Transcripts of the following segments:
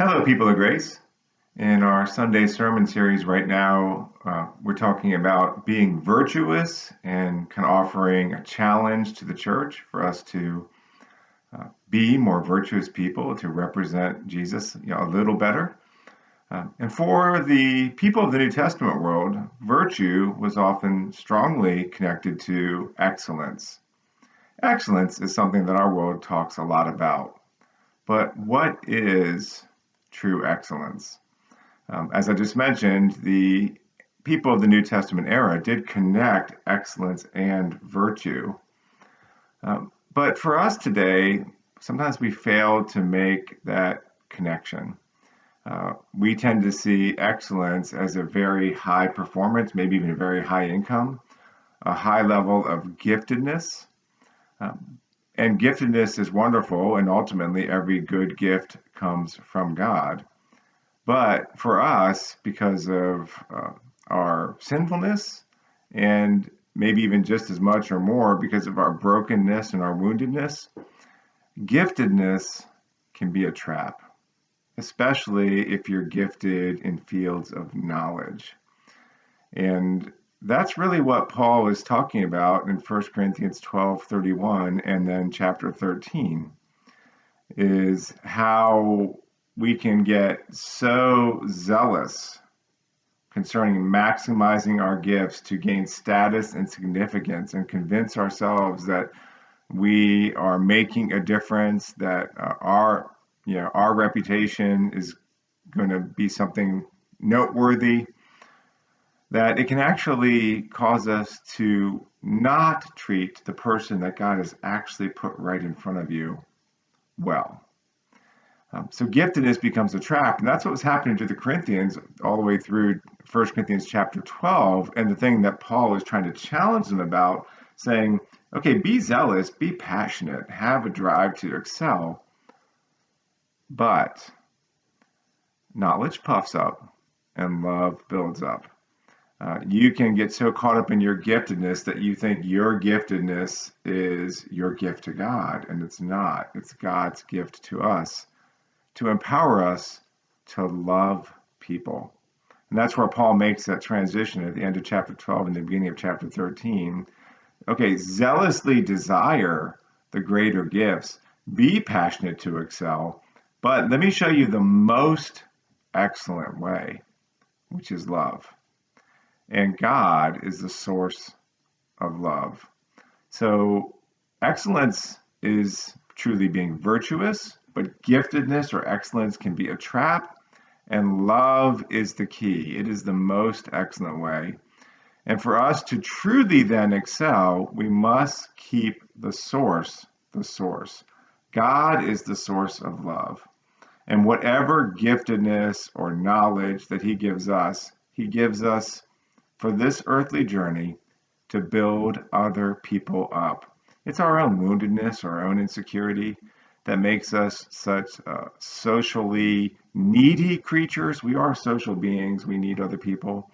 Hello, people of grace. In our Sunday sermon series right now, we're talking about being virtuous and kind of offering a challenge to the church for us to be more virtuous people to represent Jesus, a little better. And for the people of the New Testament world, virtue was often strongly connected to excellence. Excellence is something that our world talks a lot about. But what is true excellence? As I just mentioned, the people of the New Testament era did connect excellence and virtue. But for us today, sometimes we fail to make that connection. We tend to see excellence as a very high performance, maybe even a very high income, a high level of giftedness. And giftedness is wonderful, and ultimately, every good gift comes from God. But for us, because of our sinfulness, and maybe even just as much or more because of our brokenness and our woundedness, giftedness can be a trap, especially if you're gifted in fields of knowledge. And that's really what Paul is talking about in 1 Corinthians 12:31 and then chapter 13, is how we can get so zealous concerning maximizing our gifts to gain status and significance and convince ourselves that we are making a difference, that our reputation is going to be something noteworthy, that it can actually cause us to not treat the person that God has actually put right in front of you well. So giftedness becomes a trap, and that's what was happening to the Corinthians all the way through 1 Corinthians chapter 12, and the thing that Paul is trying to challenge them about, saying, okay, be zealous, be passionate, have a drive to excel, but knowledge puffs up and love builds up. You can get so caught up in your giftedness that you think your giftedness is your gift to God, and it's not. It's God's gift to us, to empower us to love people. And that's where Paul makes that transition at the end of chapter 12 and the beginning of chapter 13. Okay, zealously desire the greater gifts, be passionate to excel, but let me show you the most excellent way, which is love. And God is the source of love. So excellence is truly being virtuous, but giftedness or excellence can be a trap, and love is the key. It is the most excellent way. And for us to truly then excel, we must keep the source the source. God is the source of love. And whatever giftedness or knowledge that He gives us for this earthly journey to build other people up. It's our own woundedness, our own insecurity that makes us such socially needy creatures. We are social beings. We need other people.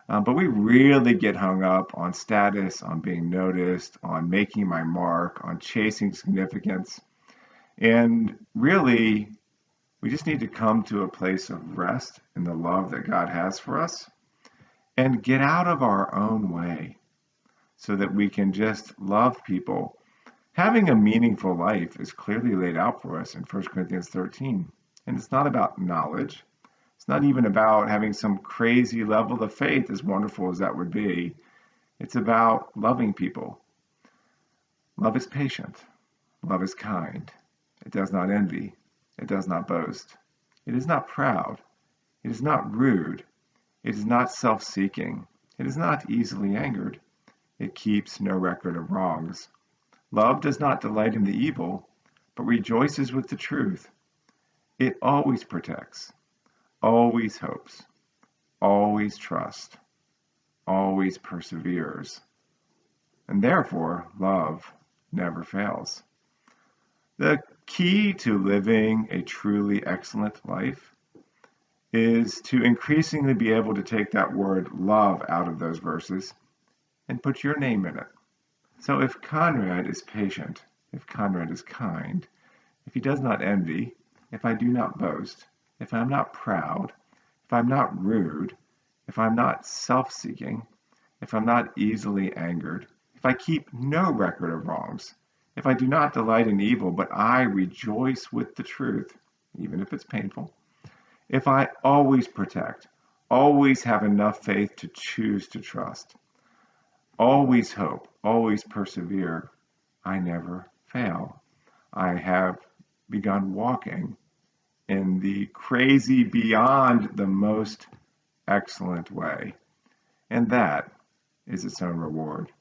But we really get hung up on status, on being noticed, on making my mark, on chasing significance. And really, we just need to come to a place of rest in the love that God has for us and get out of our own way so that we can just love people. Having a meaningful life is clearly laid out for us in 1 Corinthians 13. And it's not about knowledge. It's not even about having some crazy level of faith, as wonderful as that would be. It's about loving people. Love is patient. Love is kind. It does not envy. It does not boast. It is not proud. It is not rude. It is not self-seeking. It is not easily angered. It keeps no record of wrongs. Love does not delight in the evil, but rejoices with the truth. It always protects, always hopes, always trusts, always perseveres. And therefore, love never fails. The key to living a truly excellent life is to increasingly be able to take that word love out of those verses and put your name in it. So if Conrad is patient, if Conrad is kind, if he does not envy, if I do not boast, if I'm not proud, if I'm not rude, if I'm not self-seeking, if I'm not easily angered, if I keep no record of wrongs, if I do not delight in evil, but I rejoice with the truth, even if it's painful, if I always protect, always have enough faith to choose to trust, always hope, always persevere, I never fail. I have begun walking in the crazy beyond the most excellent way. And that is its own reward.